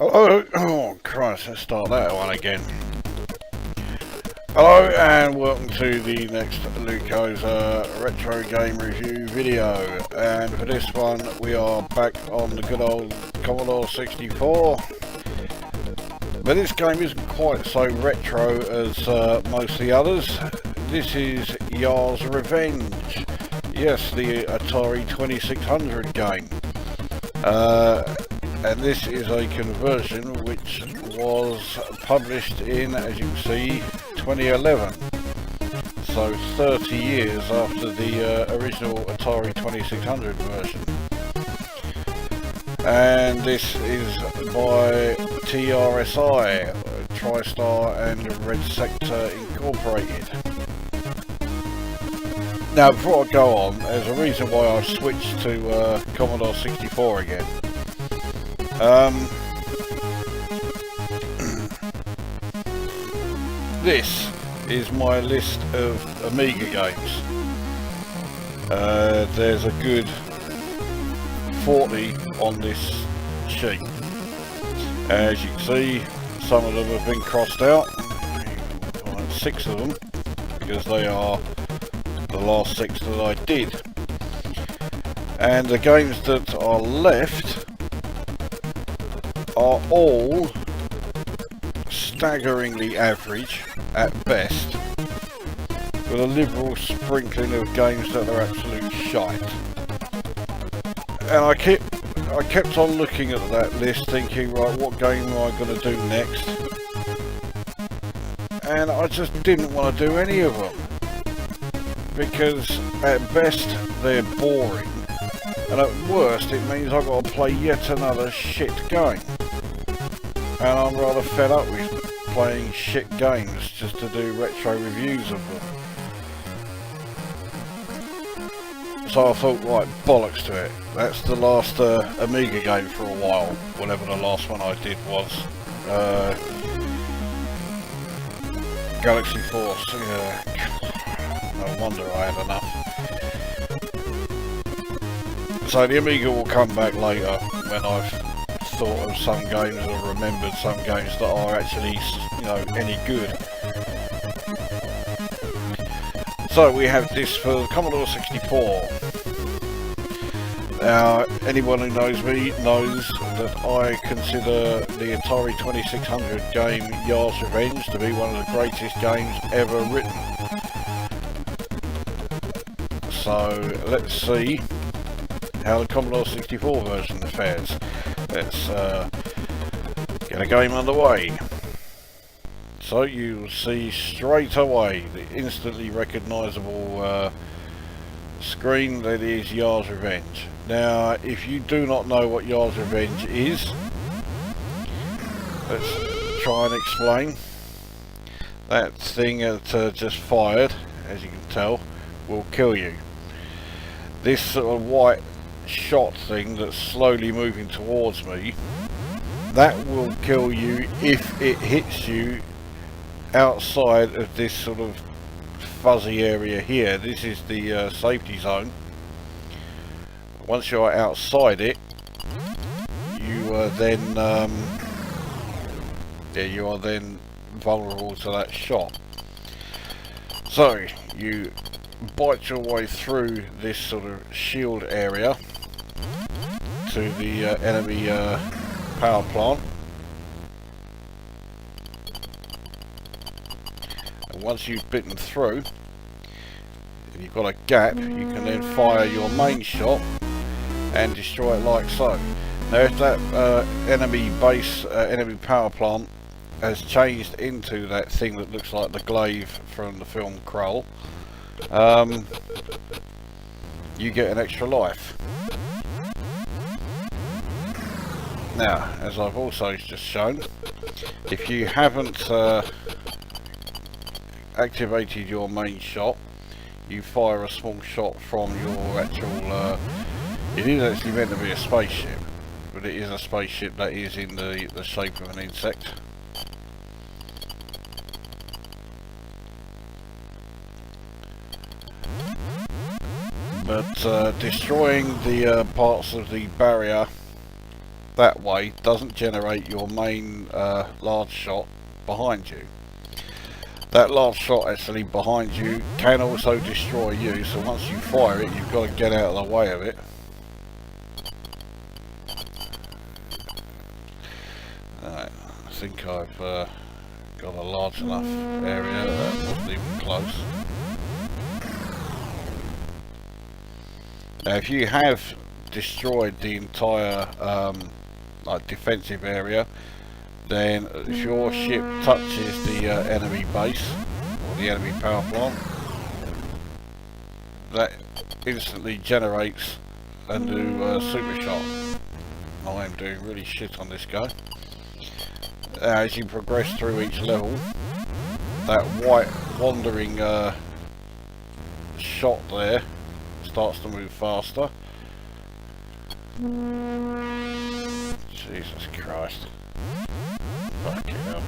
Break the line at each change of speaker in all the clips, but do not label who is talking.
Hello, oh Christ, let's start that one again. Hello and welcome to the next Lukozer retro game review video, and for this one we are back on the good old Commodore 64. But this game isn't quite so retro as most of the others. This is Yar's Revenge. Yes, the Atari 2600 game. And this is a conversion which was published in, as you can see, 2011. So 30 years after the original Atari 2600 version. And this is by TRSI, Tristar Red Sector Incorporated. Now, before I go on, there's a reason why I've switched to Commodore 64 again. This is my list of Amiga games. There's a good 40 on this sheet. As you can see, some of them have been crossed out. 6 of them, because they are the last 6 that I did. And the games that are left are all staggeringly average at best, with a liberal sprinkling of games that are absolute shite. And I kept on looking at that list thinking, right, what game am I going to do next? And I just didn't want to do any of them, because at best they're boring, and at worst it means I've got to play yet another shit game. And I'm rather fed up with playing shit games just to do retro reviews of them. So I thought, right, bollocks to it. That's the last Amiga game for a while, whatever the last one I did was. Galaxy Force, yeah. No wonder I had enough. So the Amiga will come back later when I've thought of some games or remembered some games that are actually, you know, any good. So we have this for the Commodore 64. Now, anyone who knows me knows that I consider the Atari 2600 game Yar's Revenge to be one of the greatest games ever written. So let's see how the Commodore 64 version fares. Let's get a game underway. So you'll see straight away the instantly recognisable screen that is Yar's Revenge. Now, if you do not know what Yar's Revenge is, let's try and explain. That thing that just fired, as you can tell, will kill you. This sort of white shot thing that's slowly moving towards me, that will kill you if it hits you outside of this sort of fuzzy area here. This is the safety zone. Once you're outside it, you are then you are then vulnerable to that shot. So you bite your way through this sort of shield area to the enemy power plant, and once you've bitten through, if you've got a gap, you can then fire your main shot and destroy it like so. Now if that enemy base, enemy power plant has changed into that thing that looks like the glaive from the film Krull, you get an extra life. Now, as I've also just shown, if you haven't activated your main shot, you fire a small shot from your actual, it is actually meant to be a spaceship, but it is a spaceship that is in the shape of an insect. But destroying the parts of the barrier that way doesn't generate your main large shot behind you. That large shot actually behind you can also destroy you, so once you fire it, you've got to get out of the way of it. Alright, I think I've got a large enough area. That wasn't even close. Now if you have destroyed the entire like defensive area, then if your ship touches the enemy base or the enemy power plant, that instantly generates a new super shot. I am doing really shit on this guy. As you progress through each level, that white wandering shot there starts to move faster. Jesus Christ. Fucking hell.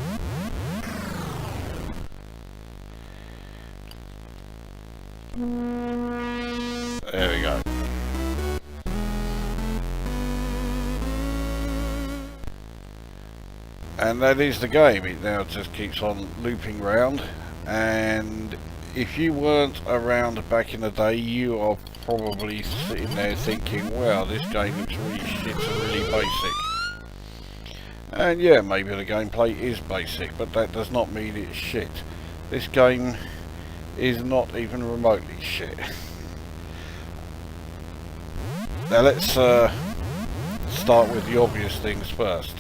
There we go. And that is the game. It now just keeps on looping round, and if you weren't around back in the day, you are probably sitting there thinking, wow, this game looks really shit and really basic. And yeah, maybe the gameplay is basic, but that does not mean it's shit. This game is not even remotely shit. Now let's start with the obvious things first.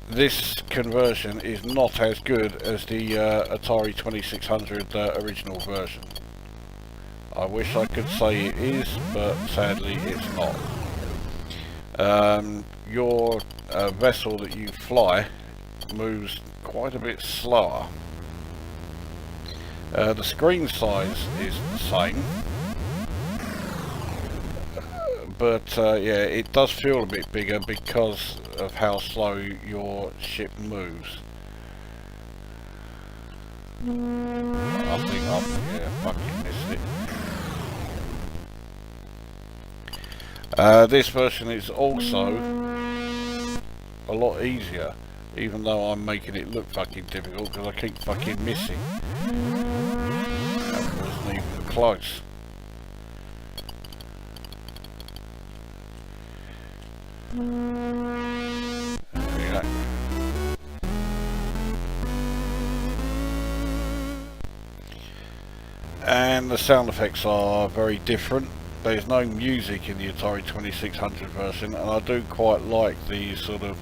This conversion is not as good as the Atari 2600 original version. I wish I could say it is, but sadly it's not. Your vessel that you fly moves quite a bit slower. The screen size is the same, but yeah, it does feel a bit bigger because of how slow your ship moves. I think yeah, fucking missed it. This version is also a lot easier, even though I'm making it look fucking difficult because I keep fucking missing. That wasn't even close. There we go. And the sound effects are very different. There's no music in the Atari 2600 version, and I do quite like the sort of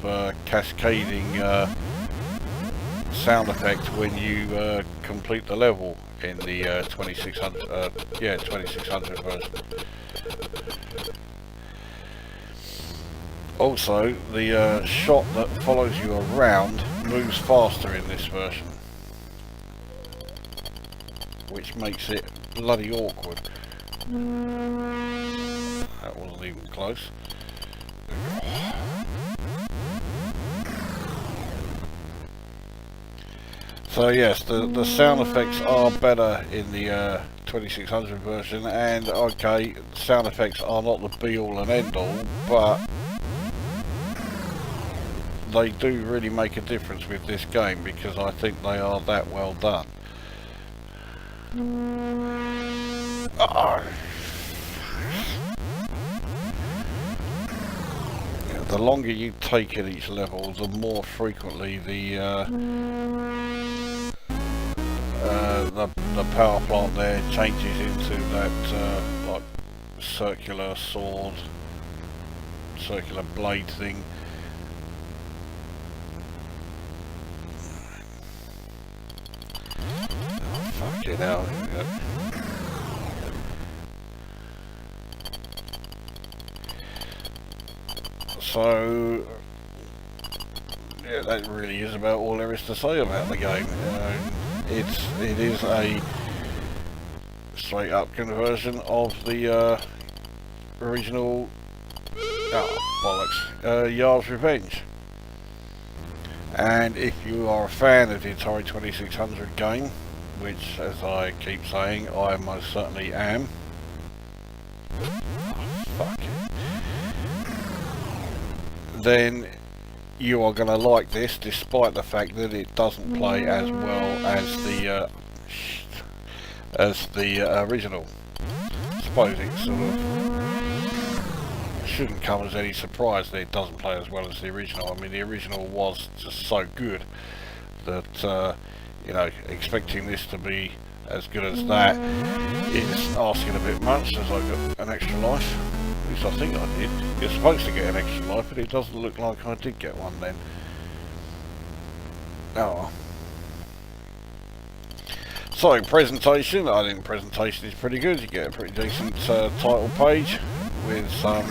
cascading sound effect when you complete the level in the 2600 version. Also, the shot that follows you around moves faster in this version, which makes it bloody awkward. That wasn't even close. So yes, the sound effects are better in the 2600 version, and okay, sound effects are not the be all and end all, but they do really make a difference with this game because I think they are that well done. The longer you take at each level, the more frequently the power plant there changes into that like circular sword, circular blade thing. Oh, fuck it out. Here we go. So yeah, that really is about all there is to say about the game. It is a straight up conversion of the original Yard's Revenge. And if you are a fan of the Atari 2600 game, which as I keep saying, I most certainly am. Oh, fuck it. then you are going to like this, despite the fact that it doesn't play as well as the original. I suppose it sort of shouldn't come as any surprise that it doesn't play as well as the original. I mean, the original was just so good that you know, expecting this to be as good as that is asking a bit much, as I got an extra life. At least I think I did. You're supposed to get an extra life, but it doesn't look like I did get one then. Oh. So, presentation. I think presentation is pretty good. You get a pretty decent title page with some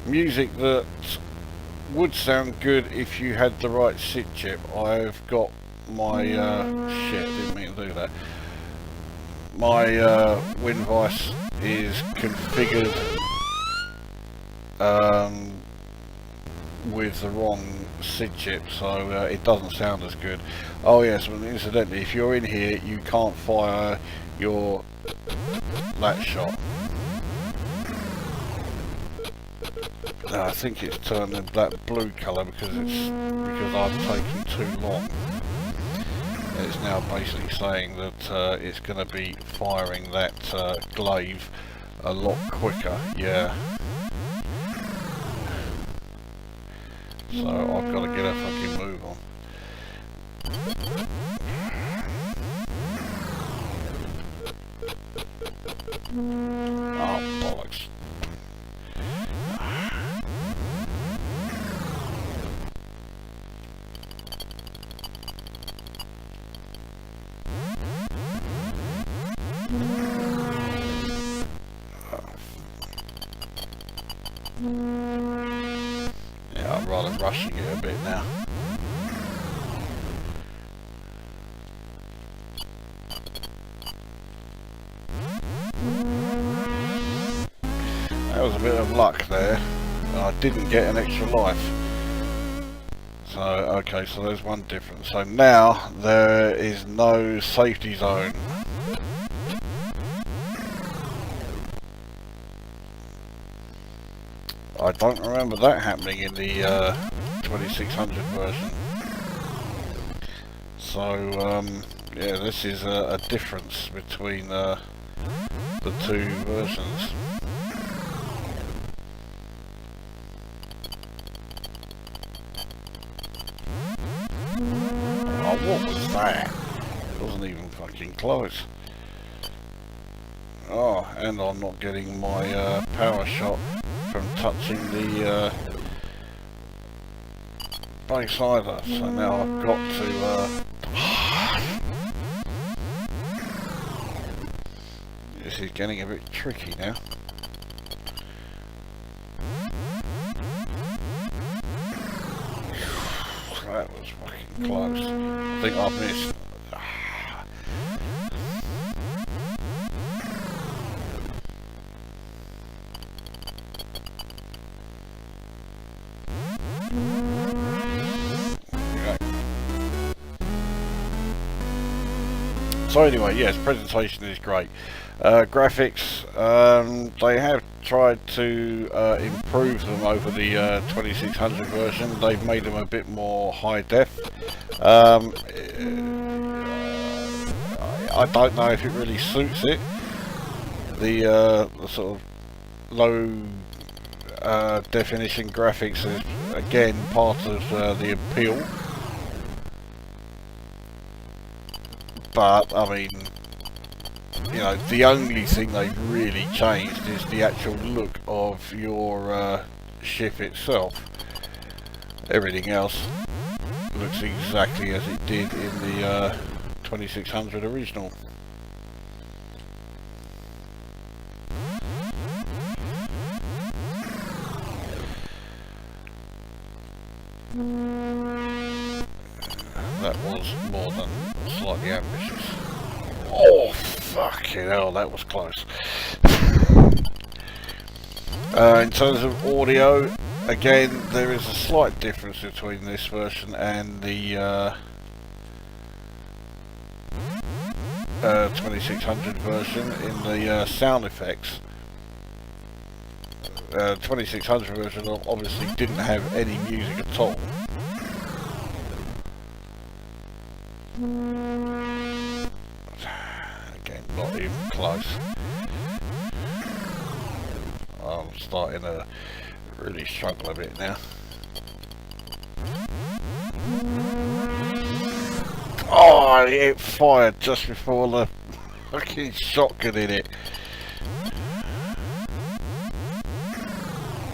music that would sound good if you had the right SID chip. I've got my shit, didn't mean to do that. My WinVice is configured with the wrong SID chip, so it doesn't sound as good. Oh yes, but incidentally, if you're in here, you can't fire your that shot. I think it's turned that blue colour because I've taken too long. It's now basically saying that it's going to be firing that glaive a lot quicker. Yeah. So I've got to get a fucking move on. Oh, bollocks. Yeah, I'm rather rushing it a bit now. That was a bit of luck there. I didn't get an extra life. So, okay, so there's one difference. So now there is no safety zone. I don't remember that happening in the 2600 version. So, yeah, this is a difference between the two versions. Oh, what was that? It wasn't even fucking close. Oh, and I'm not getting my power shot from touching the base either, so now I've got to this is getting a bit tricky now. That was fucking close. I think I've missed. So anyway, yes, presentation is great. Graphics, they have tried to improve them over the 2600 version. They've made them a bit more high def. I don't know if it really suits it. The sort of low definition graphics is again part of the appeal. But, I mean, you know, the only thing they've really changed is the actual look of your ship itself. Everything else looks exactly as it did in the 2600 original. That was more than slightly ambitious. Oh, fucking hell, that was close. In terms of audio, again, there is a slight difference between this version and the 2600 version in the sound effects. 2600 version obviously didn't have any music at all. Again, not even close. I'm starting to really struggle a bit now. Oh, it fired just before the fucking shotgun hit it.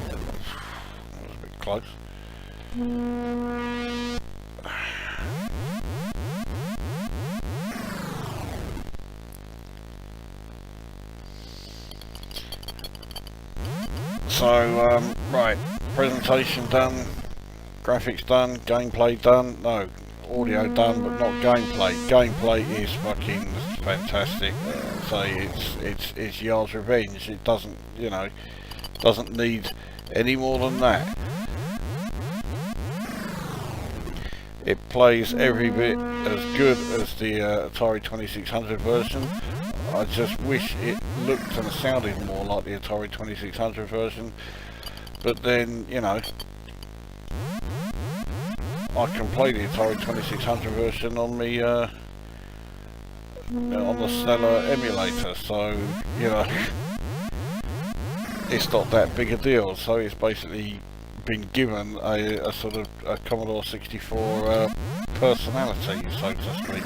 That was a bit close. So, right, presentation done, graphics done, gameplay done, no, audio done, but not gameplay. Gameplay is fucking fantastic. It's Yard's Revenge. It doesn't, you know, doesn't need any more than that. It plays every bit as good as the Atari 2600 version. I just wish it looked and sounded more like the Atari 2600 version, but then, you know, I can play the Atari 2600 version on the Stellar emulator, so, you know, it's not that big a deal. So it's basically been given a sort of a Commodore 64 personality, so to speak.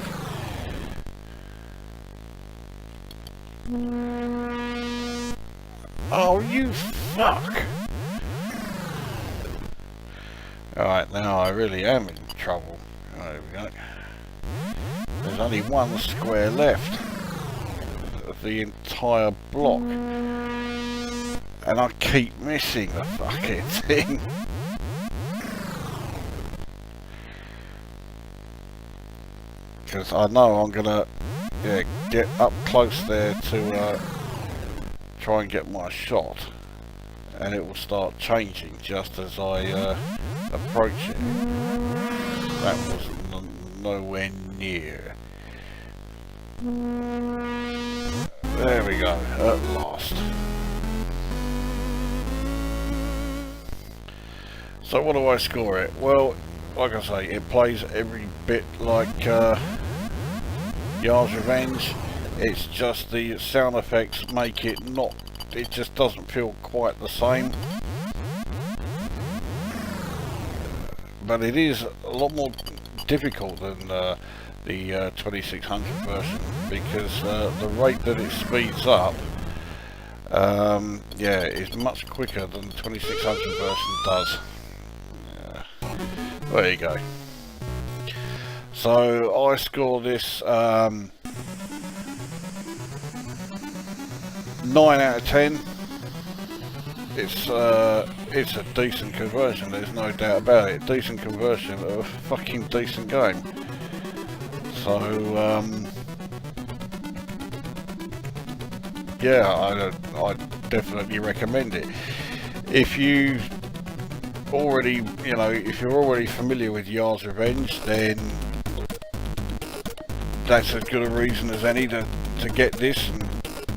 Oh, you fuck! Alright, now I really am in trouble. There we go. There's only one square left of the entire block, and I keep missing the fucking thing. Because I know I'm gonna get up close there to try and get my shot, and it will start changing just as I approach it. That was nowhere near. There we go, at last. So what do I score it? Well, like I say, it plays every bit like Yard's Revenge. It's just the sound effects make it not, it just doesn't feel quite the same. But it is a lot more difficult than the 2600 version, because the rate that it speeds up is much quicker than the 2600 version does. There you go. So I score this 9 out of 10. It's a decent conversion, there's no doubt about it. Decent conversion of a fucking decent game. So yeah, I definitely recommend it. If you already, you know, if you're already familiar with Yard's Revenge, then that's as good a reason as any to get this and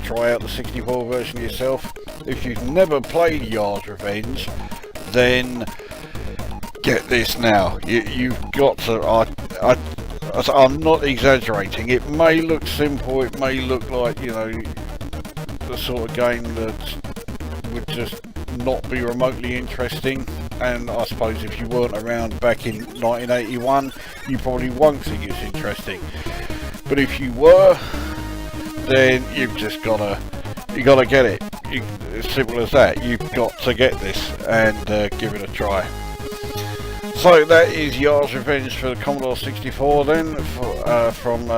try out the 64 version yourself. If you've never played Yard's Revenge, then get this now. You've got to. I'm not exaggerating. It may look simple. It may look like, you know, the sort of game that would just not be remotely interesting. And I suppose if you weren't around back in 1981, you probably won't think it's interesting. But if you were, then you've just gotta get it. As simple as that. You've got to get this and give it a try. So that is Yard's Revenge for the Commodore 64 then, from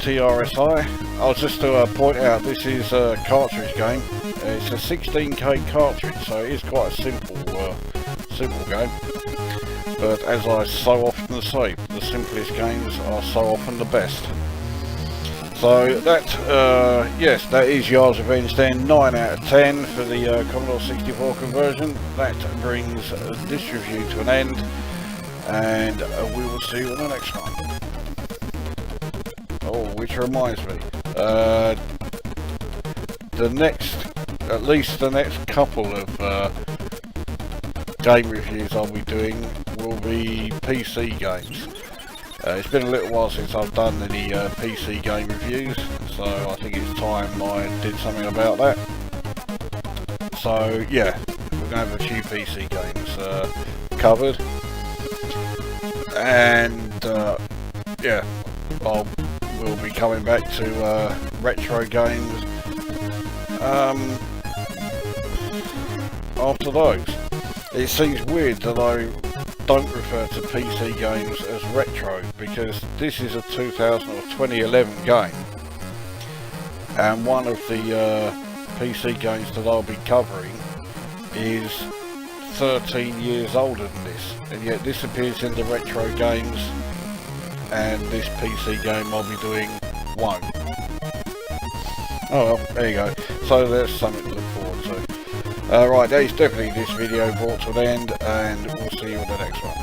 TRSI. I'll just point out, this is a cartridge game. It's a 16K cartridge, so it is quite a simple game. But as I so often say, the simplest games are so often the best. So that, yes, that is Yard's Revenge then, 9 out of 10 for the Commodore 64 conversion. That brings this review to an end, and we will see you on the next one. Oh, which reminds me, the next at least the next couple of game reviews I'll be doing will be PC games. It's been a little while since I've done any PC game reviews, so I think it's time I did something about that. So yeah, we're going to have a few PC games covered, and yeah, we'll be coming back to retro games after those. It seems weird that I don't refer to PC games as retro, because this is a 2011 game, and one of the PC games that I'll be covering is 13 years older than this, and yet this appears in the retro games, and this PC game I'll be doing won't. Oh well, there you go. So there's something to look forward to. Right, that is definitely this video brought to an end, and we'll see you on the next one.